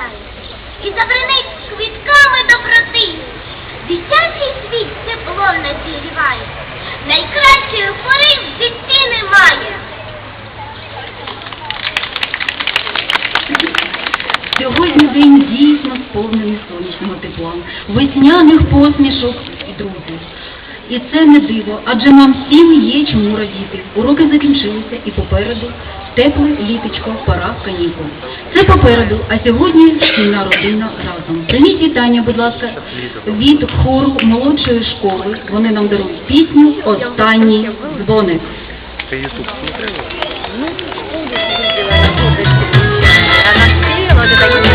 згадає і забринить квітками доброти. Дитячий світ теплом надігріває, найкращої пори в житті немає. Сьогодні день дійсно сповнений сонячного тепла, весняних посмішок і друзів. І це не диво, адже нам всім є чому радіти. Уроки закінчилися і попереду тепле літочко, пора канікул. Це попереду, а сьогодні шкільна родина разом. Прийміть вітання, будь ласка, від хору молодшої школи. Вони нам дарують пісню «Останній дзвоник». Це Ютуб смотрела? Ну, она спела, вот это